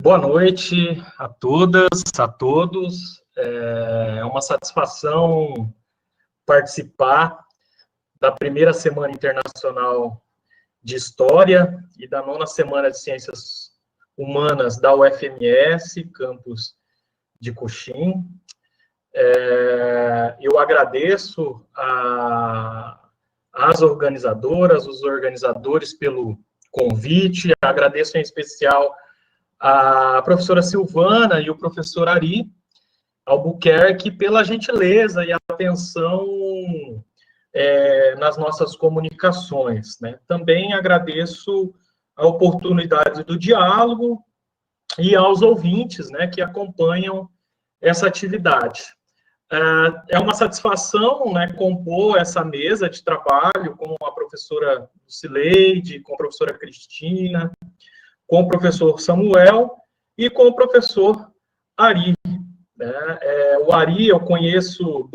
Boa noite a todas, a todos. É uma satisfação participar da primeira Semana Internacional de História e da 9ª Semana de Ciências Humanas da UFMS, campus de Coxim. Eu agradeço às organizadoras, os organizadores pelo convite, agradeço em especial a professora Silvana e o professor Ari Albuquerque pela gentileza e atenção nas nossas comunicações, né? Também agradeço a oportunidade do diálogo e aos ouvintes, né, que acompanham essa atividade. É uma satisfação, né, compor essa mesa de trabalho com a professora Lucileide, com a professora Cristina, com o professor Samuel e com o professor Ari. O Ari eu conheço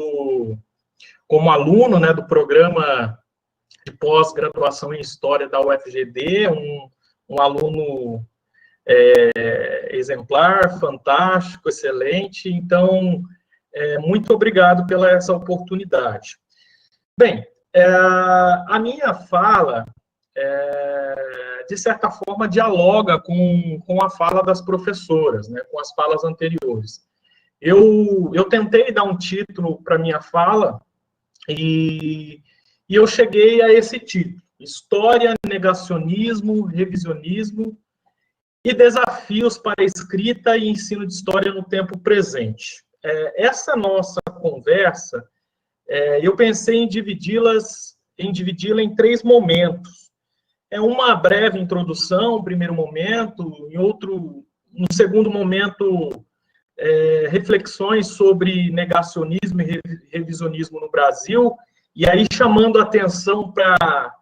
como aluno, né, do programa de pós-graduação em História da UFGD, um aluno exemplar, fantástico, excelente. Então, muito obrigado pela essa oportunidade. Bem, a minha fala, de certa forma, dialoga com a fala das professoras, né, com as falas anteriores. Eu tentei dar um título para a minha fala e eu cheguei a esse título: História, Negacionismo, Revisionismo e Desafios para a Escrita e Ensino de História no Tempo Presente. Essa nossa conversa, eu pensei em dividi-la em 3 momentos. Uma breve introdução, primeiro momento, no segundo momento, reflexões sobre negacionismo e revisionismo no Brasil, e aí chamando a atenção para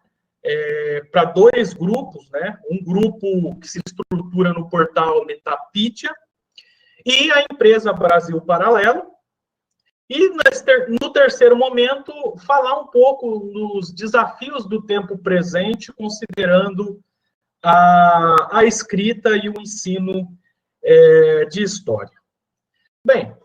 2 grupos, né? Um grupo que se estrutura no portal Metapedia e a empresa Brasil Paralelo. E no terceiro momento, falar um pouco dos desafios do tempo presente, considerando a escrita e o ensino de história. Bem,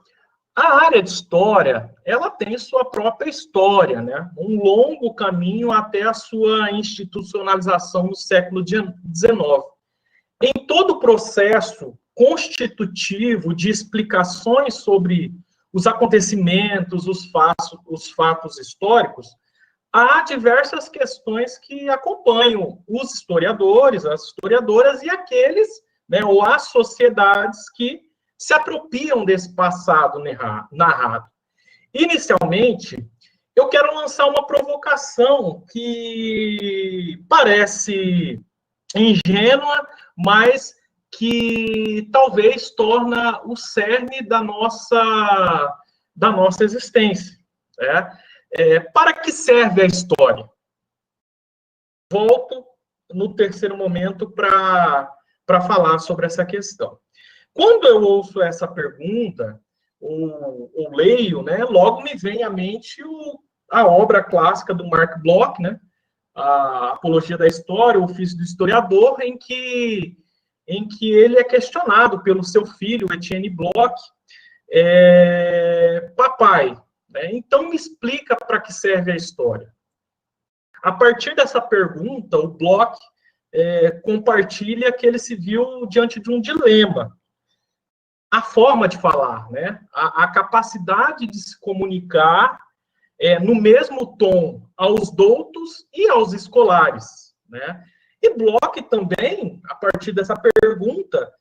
a área de história, ela tem sua própria história, né? Um longo caminho até a sua institucionalização no século XIX. Em todo o processo constitutivo de explicações sobre os acontecimentos, os fatos históricos, há diversas questões que acompanham os historiadores, as historiadoras e aqueles, né, ou as sociedades que se apropriam desse passado narrado. Inicialmente, eu quero lançar uma provocação que parece ingênua, mas que talvez torna o cerne da nossa existência. Né? Para que serve a história? Volto no terceiro momento para falar sobre essa questão. Quando eu ouço essa pergunta, ou leio, né, logo me vem à mente a obra clássica do Marc Bloch, né, a Apologia da História, o Ofício do Historiador, em que ele é questionado pelo seu filho, Etienne Bloch, papai, né, então me explica para que serve a história. A partir dessa pergunta, o Bloch compartilha que ele se viu diante de um dilema. A forma de falar, né, a capacidade de se comunicar no mesmo tom aos doutos e aos escolares, né? E Bloch também, a partir dessa pergunta,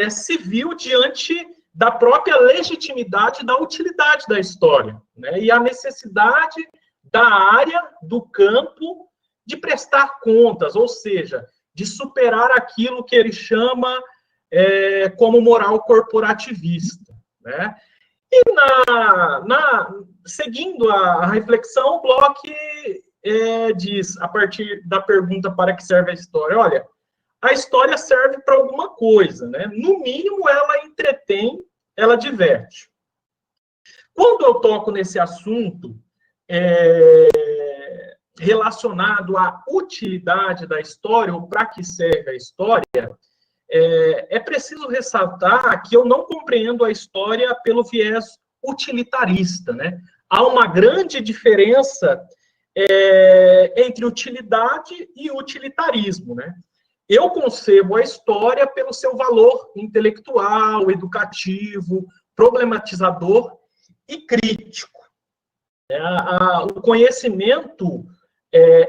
se viu diante da própria legitimidade da utilidade da história, né? E a necessidade da área, do campo, de prestar contas, ou seja, de superar aquilo que ele chama como moral corporativista. Né? E seguindo a reflexão, Bloch diz, a partir da pergunta para que serve a história, olha, a história serve para alguma coisa, né? No mínimo ela entretém, ela diverte. Quando eu toco nesse assunto relacionado à utilidade da história, ou para que serve a história, é preciso ressaltar que eu não compreendo a história pelo viés utilitarista, né? Há uma grande diferença entre utilidade e utilitarismo, né? Eu concebo a história pelo seu valor intelectual, educativo, problematizador e crítico. O conhecimento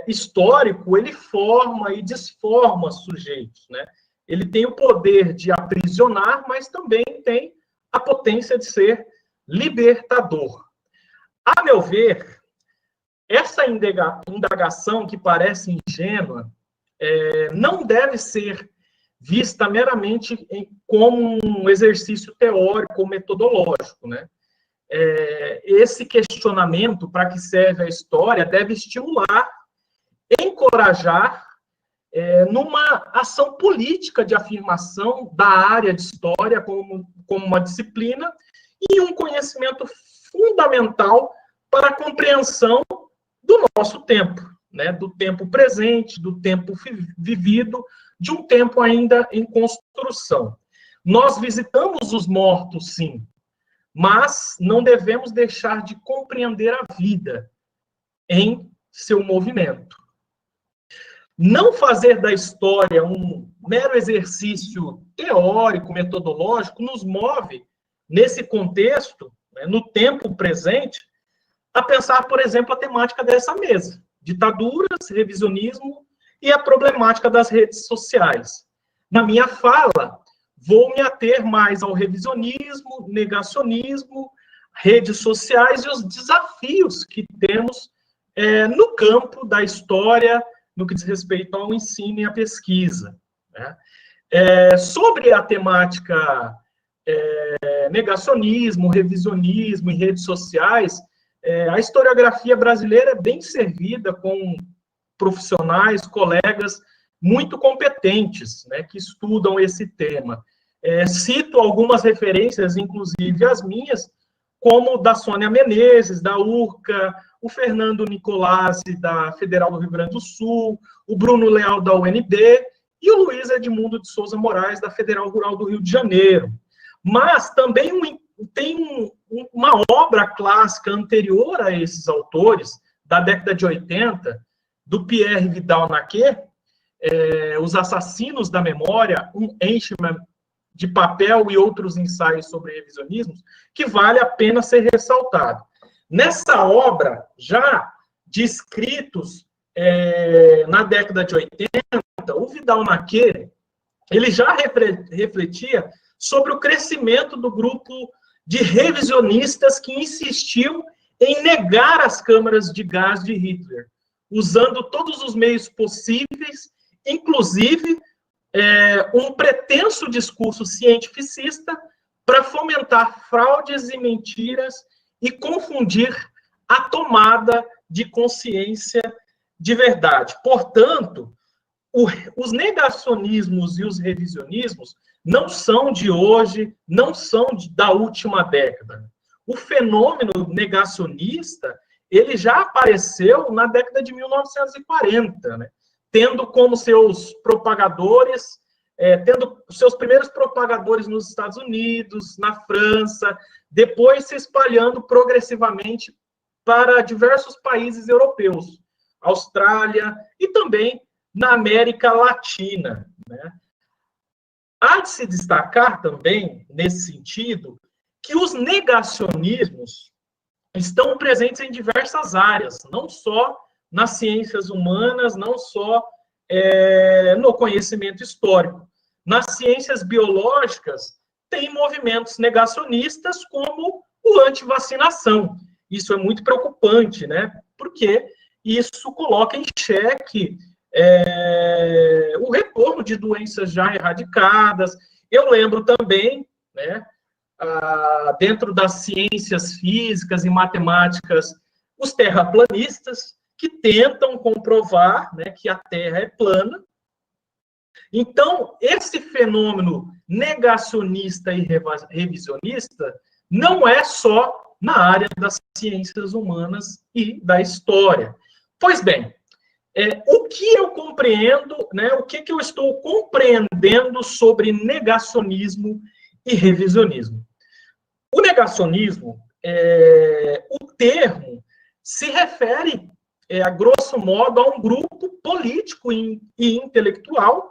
histórico, ele forma e desforma sujeitos, né? Ele tem o poder de aprisionar, mas também tem a potência de ser libertador. A meu ver, essa indagação que parece ingênua não deve ser vista meramente como um exercício teórico ou metodológico, né? Esse questionamento, para que serve a história, deve estimular, encorajar, numa ação política de afirmação da área de história como uma disciplina e um conhecimento fundamental para a compreensão do nosso tempo, né? Do tempo presente, do tempo vivido, de um tempo ainda em construção. Nós visitamos os mortos, sim, mas não devemos deixar de compreender a vida em seu movimento. Não fazer da história um mero exercício teórico, metodológico, nos move, nesse contexto, né, no tempo presente, a pensar, por exemplo, a temática dessa mesa: ditaduras, revisionismo e a problemática das redes sociais. Na minha fala, vou me ater mais ao revisionismo, negacionismo, redes sociais e os desafios que temos no campo da história, no que diz respeito ao ensino e à pesquisa, né? Sobre a temática negacionismo, revisionismo e redes sociais, a historiografia brasileira é bem servida com profissionais, colegas muito competentes, né, que estudam esse tema. Cito algumas referências, inclusive as minhas, como da Sônia Menezes, da URCA, o Fernando Nicolazzi, da Federal do Rio Grande do Sul, o Bruno Leal, da UNB, e o Luiz Edmundo de Souza Moraes, da Federal Rural do Rio de Janeiro. Mas também tem uma obra clássica anterior a esses autores, da década de 80, do Pierre Vidal-Naquet, Os Assassinos da Memória, um Enchman de Papel e outros ensaios sobre revisionismos, que vale a pena ser ressaltado. Nessa obra, já de escritos na década de 80, o Vidal-Naquet, ele já refletia sobre o crescimento do grupo de revisionistas que insistiu em negar as câmaras de gás de Hitler, usando todos os meios possíveis, inclusive um pretenso discurso cientificista para fomentar fraudes e mentiras e confundir a tomada de consciência de verdade. Portanto, os negacionismos e os revisionismos não são de hoje, não são da última década. O fenômeno negacionista, ele já apareceu na década de 1940, né? Tendo como seus propagadores, tendo seus primeiros propagadores nos Estados Unidos, na França, depois se espalhando progressivamente para diversos países europeus, Austrália e também na América Latina, né? Há de se destacar também, nesse sentido, que os negacionismos estão presentes em diversas áreas, não só nas ciências humanas, não só no conhecimento histórico. Nas ciências biológicas, tem movimentos negacionistas como o antivacinação. Isso é muito preocupante, né? Porque isso coloca em xeque o retorno de doenças já erradicadas. Eu lembro também, né, dentro das ciências físicas e matemáticas, os terraplanistas, que tentam comprovar, né, que a Terra é plana. Então, esse fenômeno negacionista e revisionista não é só na área das ciências humanas e da história. Pois bem, o que eu compreendo, né, o que eu estou compreendendo sobre negacionismo e revisionismo. O negacionismo, o termo, se refere, a grosso modo, a um grupo político e intelectual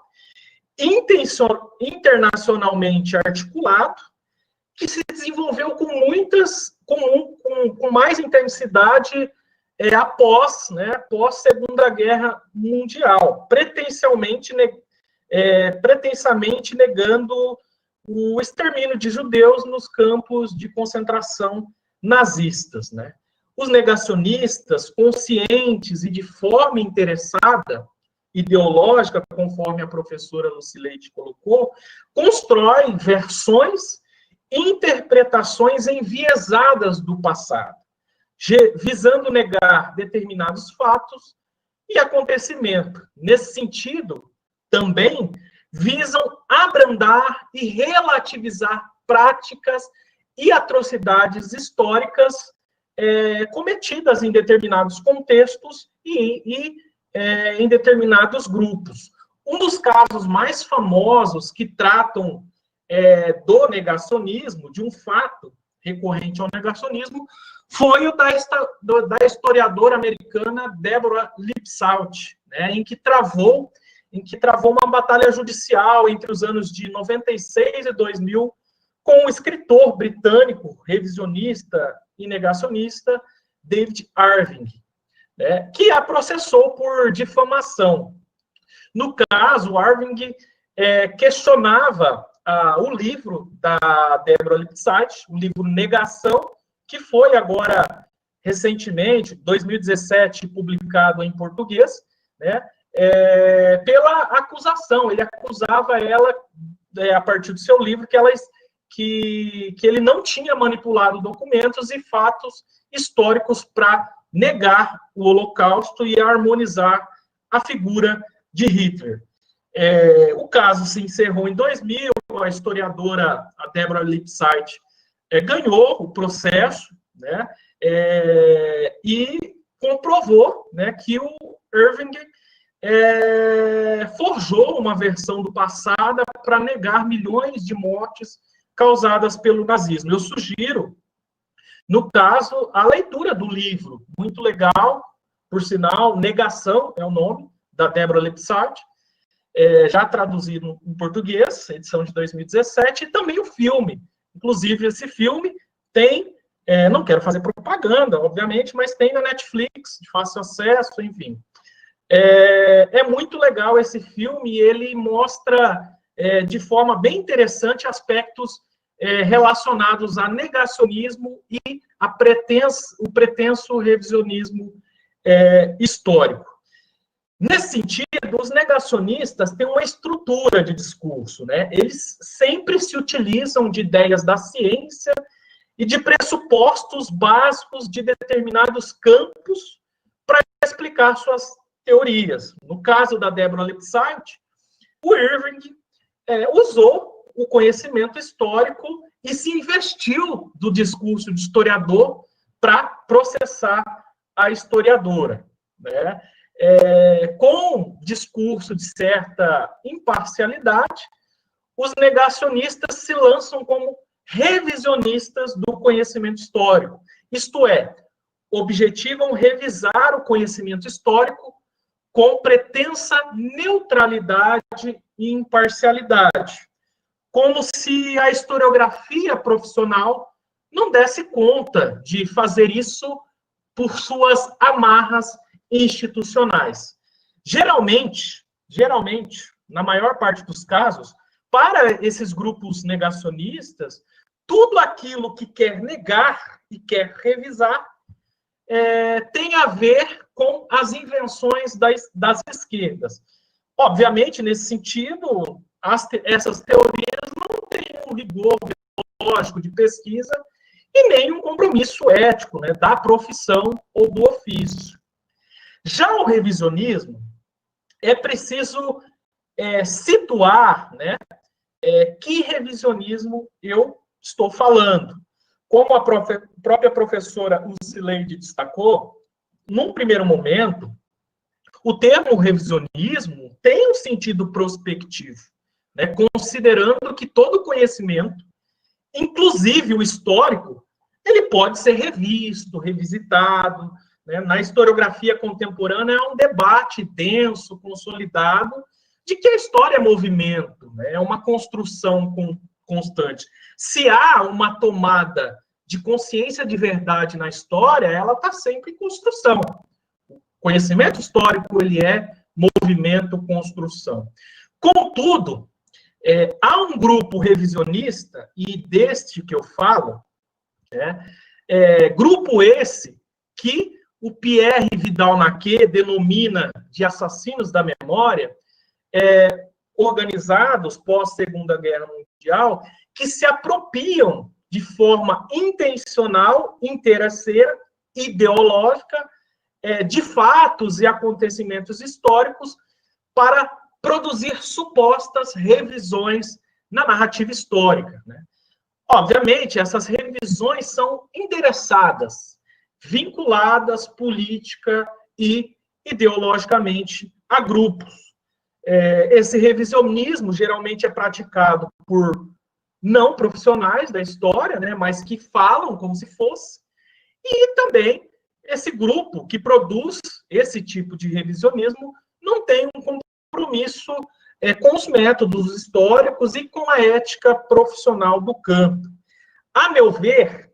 internacionalmente articulado, que se desenvolveu com mais intensidade após Segunda Guerra Mundial, pretensamente negando o extermínio de judeus nos campos de concentração nazistas, né? Os negacionistas, conscientes e de forma interessada, ideológica, conforme a professora Lucileide colocou, constroem versões e interpretações enviesadas do passado, visando negar determinados fatos e acontecimentos. Nesse sentido, também visam abrandar e relativizar práticas e atrocidades históricas cometidas em determinados contextos e em determinados grupos. Um dos casos mais famosos que tratam do negacionismo, de um fato recorrente ao negacionismo, foi o da historiadora americana Deborah Lipsalt, né, em que travou uma batalha judicial entre os anos de 96 e 2000 com o escritor britânico, revisionista e negacionista, David Irving, né, que a processou por difamação. No caso, Irving questionava o livro da Deborah Lipsalt, o livro Negação, que foi agora, recentemente, 2017, publicado em português, né, pela acusação. Ele acusava ela, a partir do seu livro, que ele não tinha manipulado documentos e fatos históricos para negar o Holocausto e harmonizar a figura de Hitler. O caso se encerrou em 2000, a historiadora, a Deborah Lipsalt, ganhou o processo, né, e comprovou, né, que o Irving forjou uma versão do passado para negar milhões de mortes causadas pelo nazismo. Eu sugiro, no caso, a leitura do livro, muito legal, por sinal, Negação é o nome, da Deborah Lipsalt, já traduzido em português, edição de 2017, e também o filme. Inclusive, esse filme tem, não quero fazer propaganda, obviamente, mas tem na Netflix, de fácil acesso, enfim. É muito legal esse filme, e ele mostra, de forma bem interessante, aspectos relacionados a negacionismo e o pretenso revisionismo histórico. Nesse sentido, os negacionistas têm uma estrutura de discurso, né? Eles sempre se utilizam de ideias da ciência e de pressupostos básicos de determinados campos para explicar suas teorias. No caso da Deborah Lipsalt, o Irving usou o conhecimento histórico e se investiu do discurso de historiador para processar a historiadora, né? Com discurso de certa imparcialidade, os negacionistas se lançam como revisionistas do conhecimento histórico. Isto é, objetivam revisar o conhecimento histórico com pretensa neutralidade e imparcialidade, como se a historiografia profissional não desse conta de fazer isso por suas amarras institucionais. Geralmente, na maior parte dos casos, para esses grupos negacionistas, tudo aquilo que quer negar e quer revisar tem a ver com as invenções das esquerdas. Obviamente, nesse sentido, essas teorias não têm um rigor lógico de pesquisa e nem um compromisso ético, né, da profissão ou do ofício. Já o revisionismo, é preciso situar, né, que revisionismo eu estou falando. Como a própria professora Lucileide destacou, num primeiro momento, O termo revisionismo tem um sentido prospectivo, né, considerando que todo conhecimento, inclusive o histórico, ele pode ser revisto, revisitado, né? Na historiografia contemporânea é um debate denso, consolidado, de que a história é movimento, né? É uma construção constante. Se há uma tomada de consciência de verdade na história, ela está sempre em construção. O conhecimento histórico, ele é movimento, construção. Contudo, há um grupo revisionista, e deste que eu falo, né, grupo esse que o Pierre Vidal-Naquet denomina de assassinos da memória, organizados pós-Segunda Guerra Mundial, que se apropriam de forma intencional, interesseira, ideológica, de fatos e acontecimentos históricos para produzir supostas revisões na narrativa histórica, né? Obviamente, essas revisões são endereçadas, vinculadas política e ideologicamente a grupos. Esse revisionismo geralmente é praticado por não profissionais da história, né, mas que falam como se fosse, e também esse grupo que produz esse tipo de revisionismo não tem um compromisso com os métodos históricos e com a ética profissional do campo. A meu ver,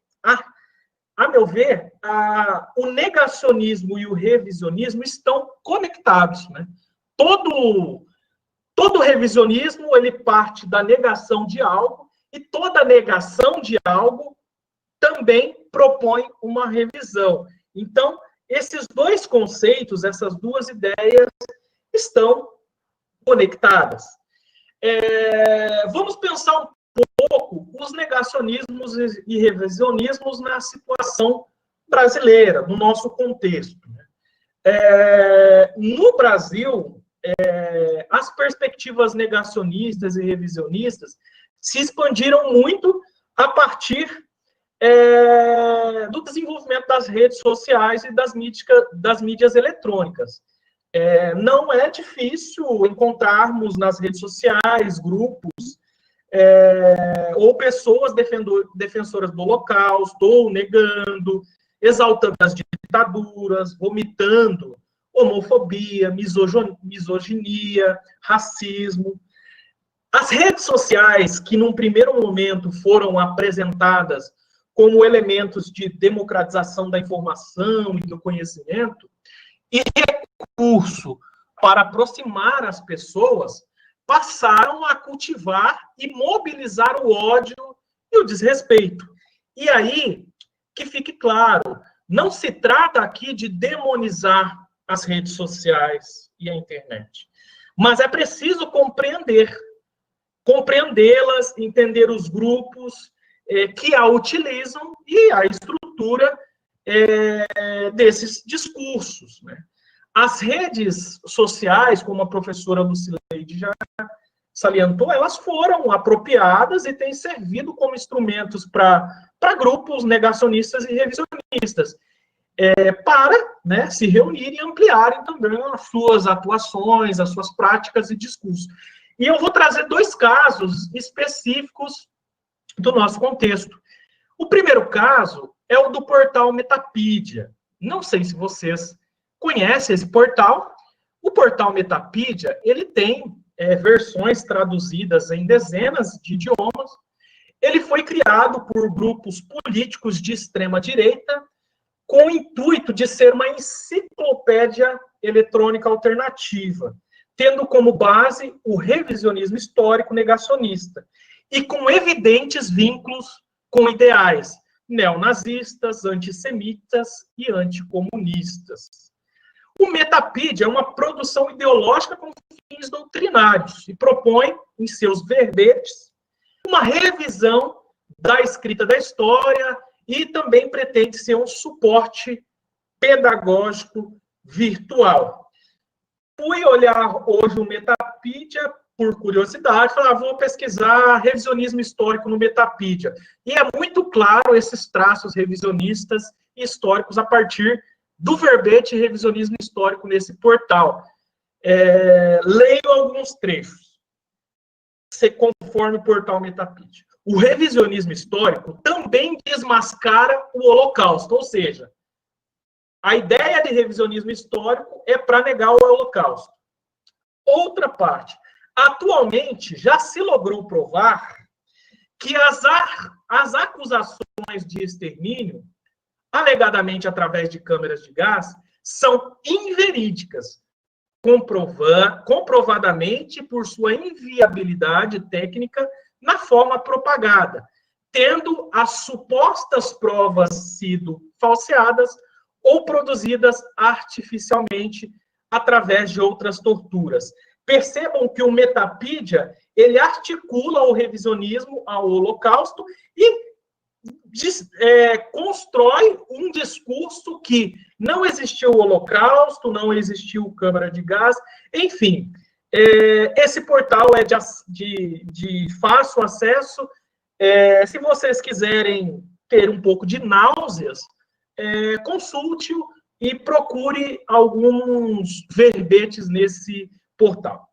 o negacionismo e o revisionismo estão conectados, né? Todo revisionismo, ele parte da negação de algo, e toda negação de algo também propõe uma revisão. Então, esses dois conceitos, essas duas ideias, estão conectadas. Vamos pensar um pouco os negacionismos e revisionismos na situação brasileira, no nosso contexto. No Brasil, as perspectivas negacionistas e revisionistas se expandiram muito a partir do desenvolvimento das redes sociais e das mídias eletrônicas. Não é difícil encontrarmos nas redes sociais grupos ou pessoas defensoras do Holocausto, ou negando, exaltando as ditaduras, vomitando homofobia, misoginia, racismo. As redes sociais, que num primeiro momento foram apresentadas como elementos de democratização da informação e do conhecimento, e recurso para aproximar as pessoas, passaram a cultivar e mobilizar o ódio e o desrespeito. E aí, que fique claro, não se trata aqui de demonizar as redes sociais e a internet, mas é preciso compreendê-las, entender os grupos que a utilizam e a estrutura desses discursos, né? As redes sociais, como a professora Lucileide já salientou, elas foram apropriadas e têm servido como instrumentos para grupos negacionistas e revisionistas, para, né, se reunirem e ampliarem também as suas atuações, as suas práticas e discursos. E eu vou trazer dois casos específicos do nosso contexto. O primeiro caso é o do portal Metapedia. Não sei se vocês conhecem esse portal. O portal Metapedia, ele tem versões traduzidas em dezenas de idiomas. Ele foi criado por grupos políticos de extrema-direita com o intuito de ser uma enciclopédia eletrônica alternativa, tendo como base o revisionismo histórico negacionista e com evidentes vínculos com ideais neonazistas, antissemitas e anticomunistas. O Metapedia é uma produção ideológica com fins doutrinários e propõe, em seus verbetes, uma revisão da escrita da história e também pretende ser um suporte pedagógico virtual. Fui olhar hoje o Metapedia por curiosidade, falei, vou pesquisar revisionismo histórico no Metapedia. E é muito claro esses traços revisionistas e históricos a partir do verbete revisionismo histórico nesse portal. Leio alguns trechos, conforme o portal Metapedia. O revisionismo histórico também desmascara o Holocausto, ou seja, a ideia de revisionismo histórico é para negar o Holocausto. Outra parte, atualmente já se logrou provar que as acusações de extermínio, alegadamente através de câmeras de gás, são inverídicas, comprovadamente por sua inviabilidade técnica na forma propagada, tendo as supostas provas sido falseadas ou produzidas artificialmente através de outras torturas. Percebam que o Metapedia, ele articula o revisionismo ao Holocausto e constrói um discurso que não existiu o Holocausto, não existiu câmara de gás, enfim. Esse portal é de fácil acesso. Se vocês quiserem ter um pouco de náuseas, consulte-o e procure alguns verbetes nesse portal.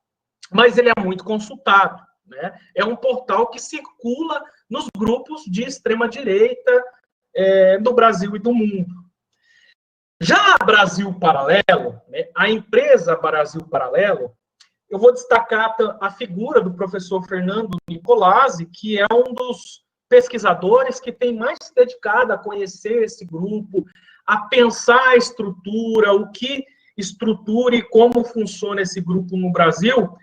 Mas ele é muito consultado, né? É um portal que circula nos grupos de extrema-direita do Brasil e do mundo. Já a Brasil Paralelo, né, a empresa Brasil Paralelo, eu vou destacar a figura do professor Fernando Nicolazzi, que é um dos pesquisadores que tem mais se dedicado a conhecer esse grupo, a pensar a estrutura, o que estrutura e como funciona esse grupo no Brasil.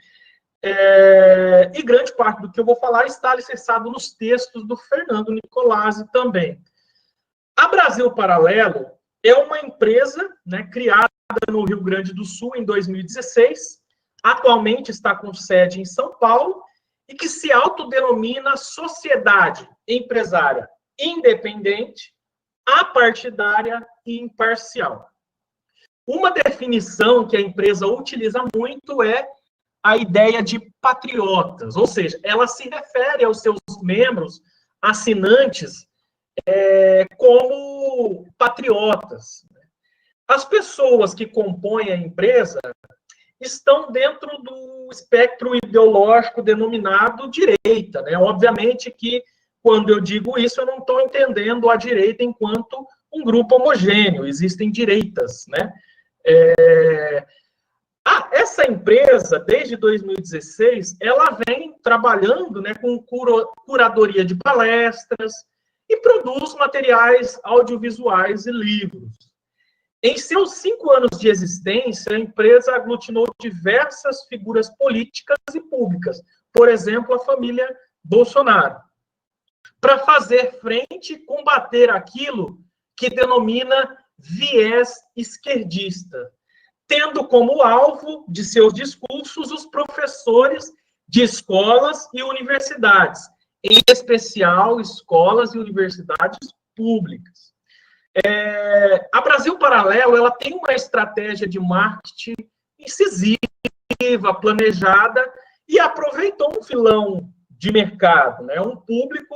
E grande parte do que eu vou falar está alicerçado nos textos do Fernando Nicolazzi também. A Brasil Paralelo é uma empresa, né, criada no Rio Grande do Sul em 2016, atualmente está com sede em São Paulo, e que se autodenomina Sociedade Empresária Independente, apartidária e imparcial. Uma definição que a empresa utiliza muito é a ideia de patriotas, ou seja, ela se refere aos seus membros, assinantes, como patriotas. As pessoas que compõem a empresa estão dentro do espectro ideológico denominado direita, né? Obviamente que, quando eu digo isso, eu não estou entendendo a direita enquanto um grupo homogêneo, existem direitas, né? Essa empresa, desde 2016, ela vem trabalhando, né, com curadoria de palestras e produz materiais audiovisuais e livros. Em seus 5 anos de existência, a empresa aglutinou diversas figuras políticas e públicas, por exemplo, a família Bolsonaro, para fazer frente e combater aquilo que denomina viés esquerdista, tendo como alvo de seus discursos os professores de escolas e universidades, em especial escolas e universidades públicas. A Brasil Paralelo, ela tem uma estratégia de marketing incisiva, planejada, e aproveitou um filão de mercado, né? Um público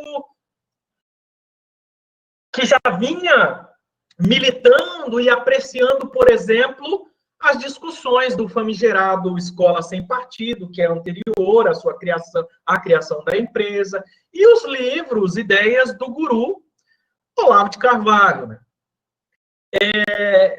que já vinha militando e apreciando, por exemplo, as discussões do famigerado Escola Sem Partido, que é anterior à sua criação, à criação da empresa, e os livros, ideias do guru Olavo de Carvalho, né?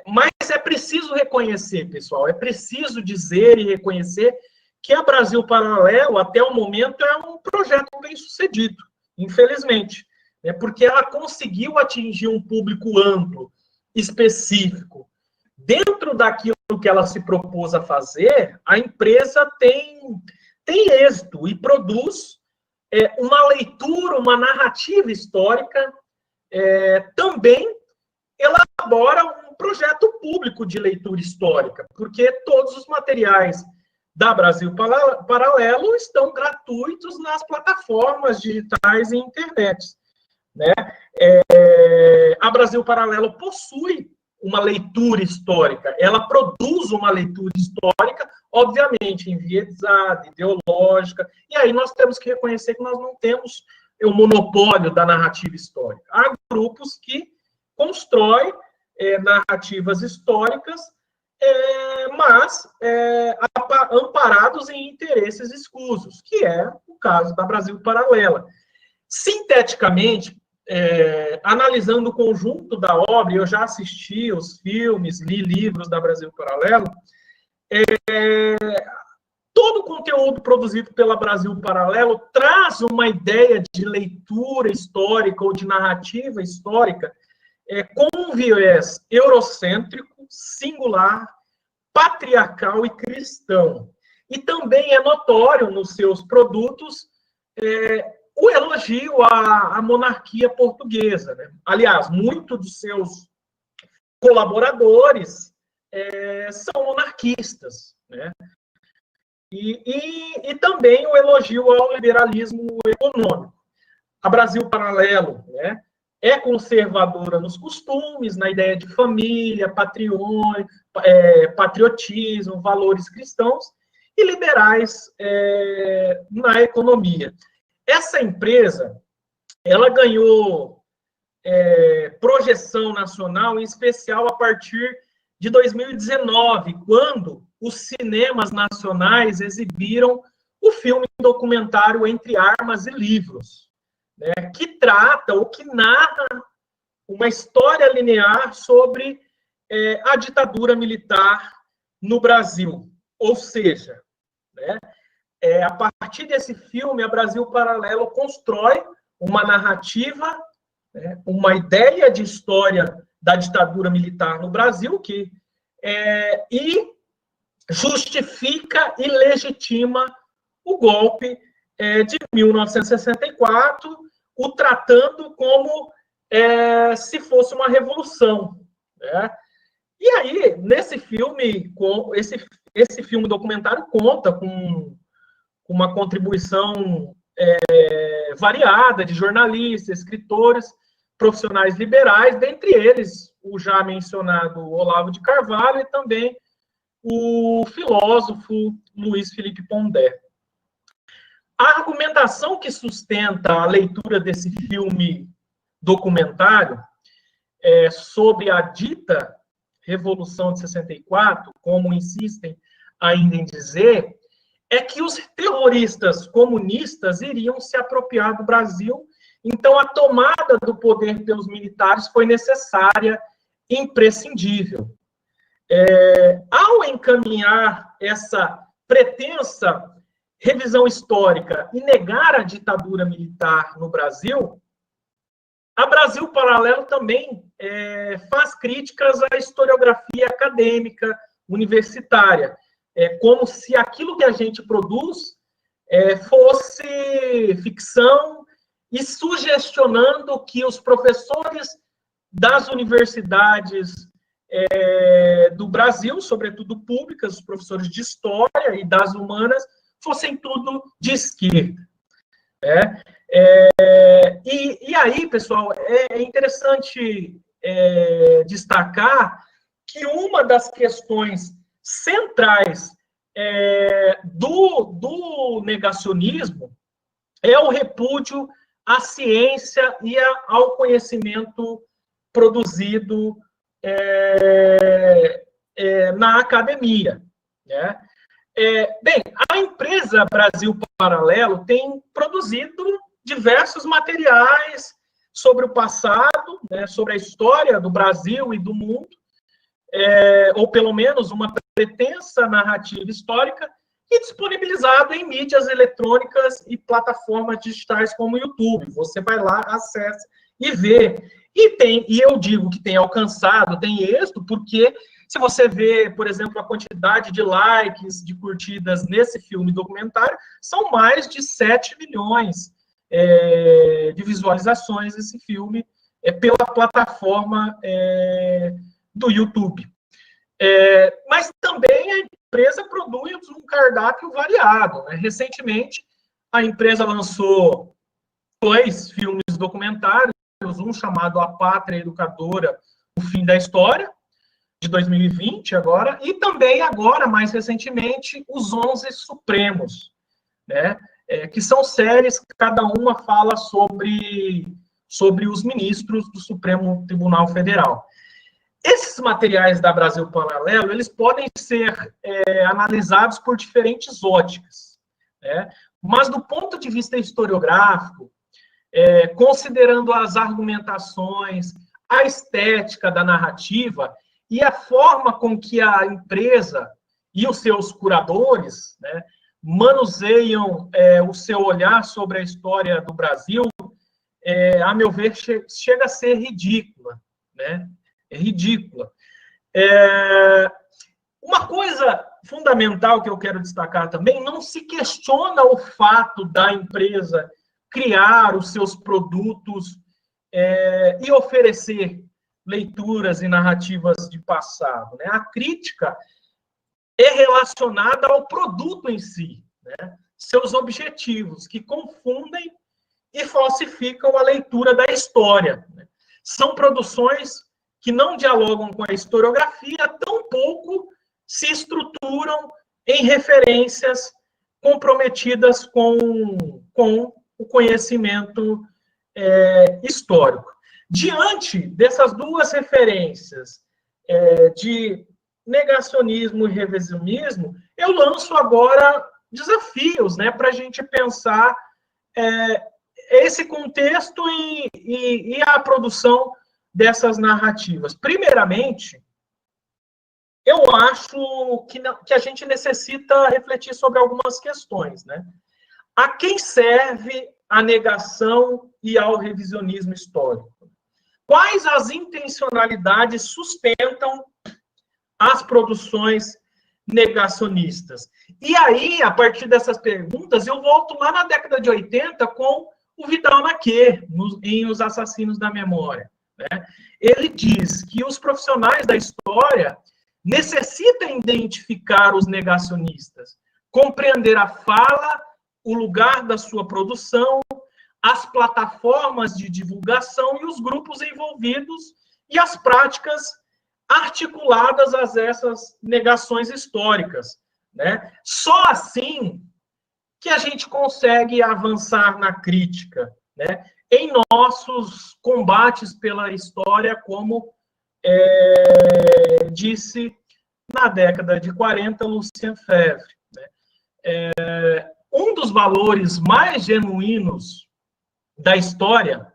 Mas é preciso reconhecer, pessoal, é preciso dizer e reconhecer que a Brasil Paralelo, até o momento, é um projeto bem-sucedido, infelizmente, né? Porque ela conseguiu atingir um público amplo, específico. Dentro daquilo que ela se propôs a fazer, a empresa tem êxito e produz uma leitura, uma narrativa histórica, também elabora um projeto público de leitura histórica, porque todos os materiais da Brasil Paralelo estão gratuitos nas plataformas digitais e internet, né? A Brasil Paralelo possui uma leitura histórica, ela produz uma leitura histórica, obviamente, enviesada, ideológica, e aí nós temos que reconhecer que nós não temos o monopólio da narrativa histórica. Há grupos que constroem narrativas históricas, mas amparados em interesses escusos, que é o caso da Brasil Paralela. Sinteticamente, analisando o conjunto da obra, eu já assisti os filmes, li livros da Brasil Paralelo, todo o conteúdo produzido pela Brasil Paralelo traz uma ideia de leitura histórica ou de narrativa histórica com um viés eurocêntrico, singular, patriarcal e cristão. E também é notório nos seus produtos o elogio à monarquia portuguesa, né? Aliás, muitos dos seus colaboradores são monarquistas, né? E também o elogio ao liberalismo econômico. A Brasil Paralelo, né, é conservadora nos costumes, na ideia de família, patriotismo, valores cristãos, e liberais na economia. Essa empresa, ela ganhou projeção nacional, em especial a partir de 2019, quando os cinemas nacionais exibiram o filme documentário Entre Armas e Livros, né, que trata ou que narra uma história linear sobre a ditadura militar no Brasil. Ou seja, né, a partir desse filme, a Brasil Paralelo constrói uma narrativa, né, uma ideia de história da ditadura militar no Brasil, e justifica e legitima o golpe de 1964, o tratando como se fosse uma revolução, né? E aí, nesse filme, esse filme documentário conta com uma contribuição variada de jornalistas, escritores, profissionais liberais, dentre eles o já mencionado Olavo de Carvalho e também o filósofo Luiz Felipe Pondé. A argumentação que sustenta a leitura desse filme documentário sobre a dita Revolução de 64, como insistem ainda em dizer, é que os terroristas comunistas iriam se apropriar do Brasil, então a tomada do poder pelos militares foi necessária e imprescindível. Ao encaminhar essa pretensa revisão histórica e negar a ditadura militar no Brasil, a Brasil Paralelo também faz críticas à historiografia acadêmica, universitária, como se aquilo que a gente produz fosse ficção e sugestionando que os professores das universidades do Brasil, sobretudo públicas, os professores de história e das humanas, fossem tudo de esquerda. E aí, pessoal, é interessante destacar que uma das questões centrais do negacionismo é o repúdio à ciência e ao conhecimento produzido na academia, né? Bem, a empresa Brasil Paralelo tem produzido diversos materiais sobre o passado, né, sobre a história do Brasil e do mundo, ou pelo menos uma pretensa narrativa histórica, e disponibilizado em mídias eletrônicas e plataformas digitais como o YouTube. Você vai lá, acessa e vê. E eu digo que tem alcançado, tem êxito, porque se você vê, por exemplo, a quantidade de likes, de curtidas nesse filme documentário, são mais de 7 milhões de visualizações esse filme pela plataforma do YouTube. Mas também a empresa produz um cardápio variado, né? Recentemente, a empresa lançou 2 filmes documentários, um chamado A Pátria Educadora, O Fim da História, de 2020 agora, e também agora, mais recentemente, Os 11 Supremos, né? Que são séries que cada uma fala sobre os ministros do Supremo Tribunal Federal. Esses materiais da Brasil Paralelo, eles podem ser analisados por diferentes óticas, né? Mas, do ponto de vista historiográfico, considerando as argumentações, a estética da narrativa e a forma com que a empresa e os seus curadores, né, manuseiam o seu olhar sobre a história do Brasil, a meu ver, chega a ser ridícula, né? É ridícula. Uma coisa fundamental que eu quero destacar também, não se questiona o fato da empresa criar os seus produtos e oferecer leituras e narrativas de passado, né? A crítica é relacionada ao produto em si, né? Seus objetivos, que confundem e falsificam a leitura da história, né? São produções que não dialogam com a historiografia, tampouco se estruturam em referências comprometidas com o conhecimento histórico. Diante dessas duas referências de negacionismo e revisionismo, eu lanço agora desafios, né, para a gente pensar esse contexto e a produção dessas narrativas. Primeiramente, eu acho que a gente necessita refletir sobre algumas questões, né? A quem serve a negação e ao revisionismo histórico? Quais as intencionalidades sustentam as produções negacionistas? E aí, a partir dessas perguntas, eu volto lá na década de 80 com o Vidal Naquet, em Os Assassinos da Memória, né? Ele diz que os profissionais da história necessitam identificar os negacionistas, compreender a fala, o lugar da sua produção, as plataformas de divulgação e os grupos envolvidos e as práticas articuladas a essas negações históricas, né? Só assim que a gente consegue avançar na crítica, né? Em nossos combates pela história, como disse na década de 40 Lucien Febvre, né? Um dos valores mais genuínos da história,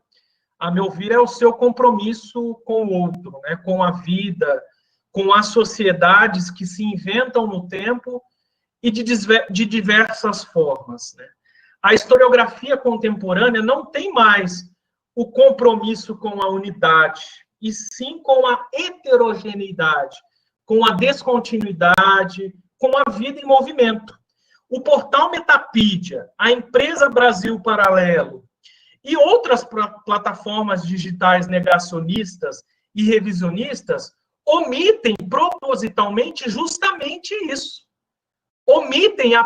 a meu ver, é o seu compromisso com o outro, né? Com a vida, com as sociedades que se inventam no tempo e de diversas formas, né? A historiografia contemporânea não tem mais o compromisso com a unidade, e sim com a heterogeneidade, com a descontinuidade, com a vida em movimento. O portal Metapídia, a empresa Brasil Paralelo e outras plataformas digitais negacionistas e revisionistas omitem propositalmente justamente isso. Omitem a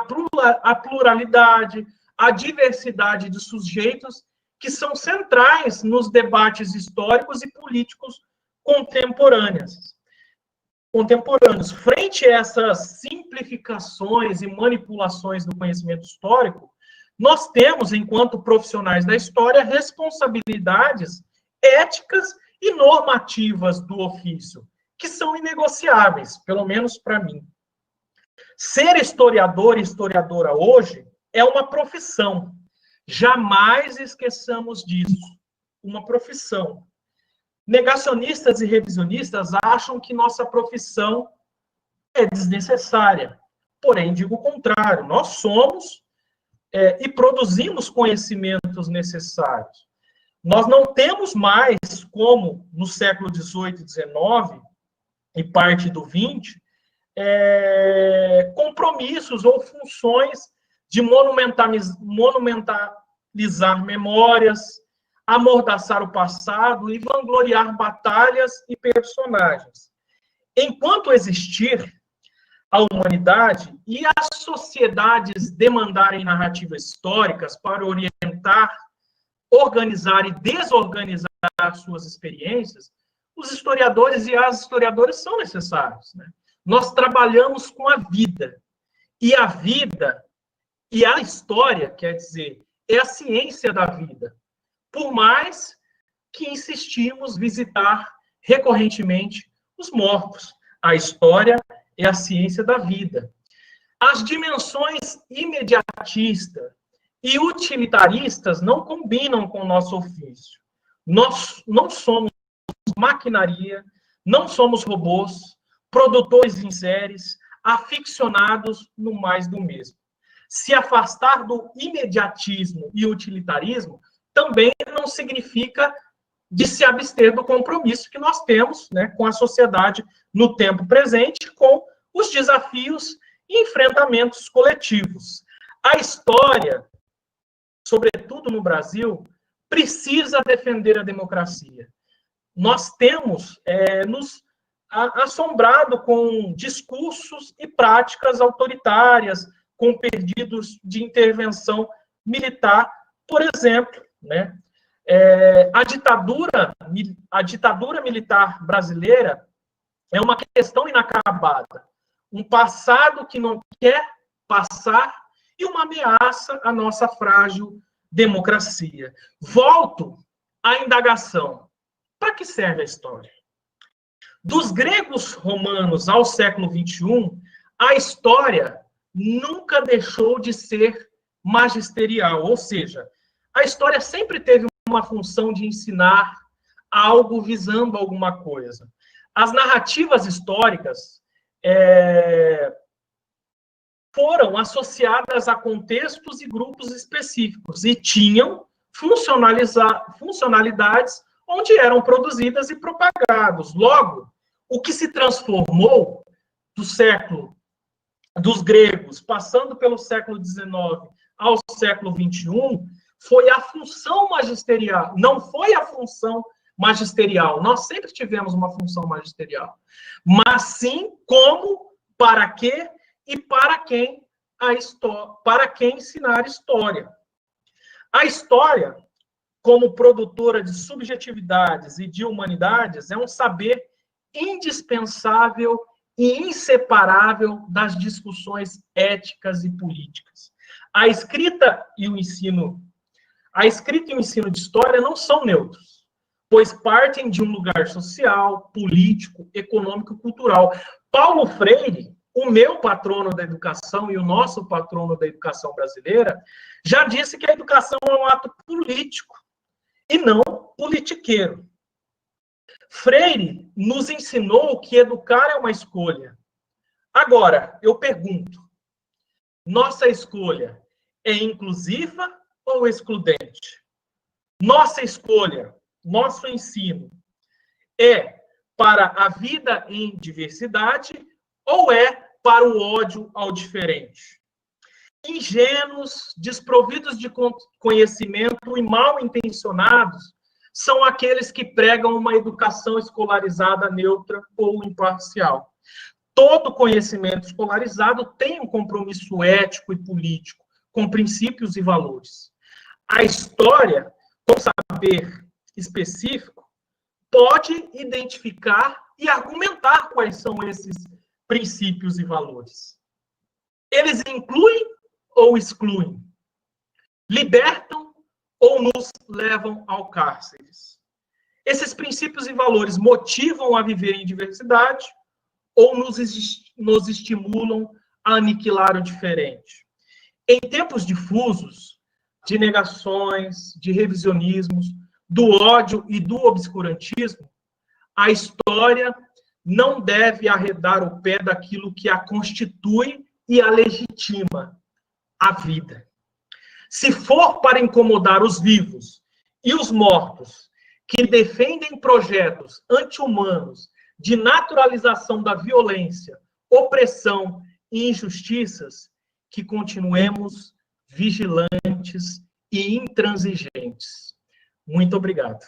pluralidade, a diversidade de sujeitos que são centrais nos debates históricos e políticos contemporâneos. Frente a essas simplificações e manipulações do conhecimento histórico, nós temos, enquanto profissionais da história, responsabilidades éticas e normativas do ofício, que são inegociáveis, pelo menos para mim. Ser historiador e historiadora hoje é uma profissão. Jamais esqueçamos disso. Uma profissão. Negacionistas e revisionistas acham que nossa profissão é desnecessária. Porém, digo o contrário. Nós somos e produzimos conhecimentos necessários. Nós não temos mais, como no século XVIII e XIX, e parte do XX, compromissos ou funções de monumentalizar memórias, amordaçar o passado e vangloriar batalhas e personagens. Enquanto existir a humanidade e as sociedades demandarem narrativas históricas para orientar, organizar e desorganizar suas experiências, os historiadores e as historiadoras são necessários, né? Nós trabalhamos com a vida. E a vida e a história, quer dizer, é a ciência da vida. Por mais que insistimos visitar recorrentemente os mortos. A história é a ciência da vida. As dimensões imediatistas e utilitaristas não combinam com o nosso ofício. Nós não somos maquinaria, não somos robôs, produtores em séries, aficionados no mais do mesmo. Se afastar do imediatismo e utilitarismo também não significa de se abster do compromisso que nós temos, né, com a sociedade no tempo presente, com os desafios e enfrentamentos coletivos. A história, sobretudo no Brasil, precisa defender a democracia. Nós temos nos assombrado com discursos e práticas autoritárias, com pedidos de intervenção militar, por exemplo, né? A ditadura militar brasileira é uma questão inacabada, um passado que não quer passar e uma ameaça à nossa frágil democracia. Volto à indagação. Para que serve a história? Dos gregos romanos ao século XXI, a história nunca deixou de ser magisterial, ou seja, a história sempre teve uma função de ensinar algo visando alguma coisa. As narrativas históricas foram associadas a contextos e grupos específicos e tinham funcionalidades onde eram produzidas e propagados. Logo, o que se transformou dos gregos, passando pelo século XIX ao século XXI, foi a função magisterial, não foi a função magisterial. Nós sempre tivemos uma função magisterial, mas sim como, para quê e para quem ensinar história. A história, como produtora de subjetividades e de humanidades, é um saber indispensável e inseparável das discussões éticas e políticas. A escrita e o ensino de história não são neutros, pois partem de um lugar social, político, econômico e cultural. Paulo Freire, o meu patrono da educação e o nosso patrono da educação brasileira, já disse que a educação é um ato político e não politiqueiro. Freire nos ensinou que educar é uma escolha. Agora, eu pergunto, nossa escolha é inclusiva ou excludente? Nossa escolha, nosso ensino, é para a vida em diversidade ou é para o ódio ao diferente? Ingênuos, desprovidos de conhecimento e mal intencionados são aqueles que pregam uma educação escolarizada neutra ou imparcial. Todo conhecimento escolarizado tem um compromisso ético e político com princípios e valores. A história, com saber específico, pode identificar e argumentar quais são esses princípios e valores. Eles incluem ou excluem? Libertam ou nos levam ao cárcere? Esses princípios e valores motivam a viver em diversidade ou nos estimulam a aniquilar o diferente? Em tempos difusos, de negações, de revisionismos, do ódio e do obscurantismo, a história não deve arredar o pé daquilo que a constitui e a legitima, a vida. Se for para incomodar os vivos e os mortos, que defendem projetos anti-humanos de naturalização da violência, opressão e injustiças, que continuemos vigilantes e intransigentes. Muito obrigado.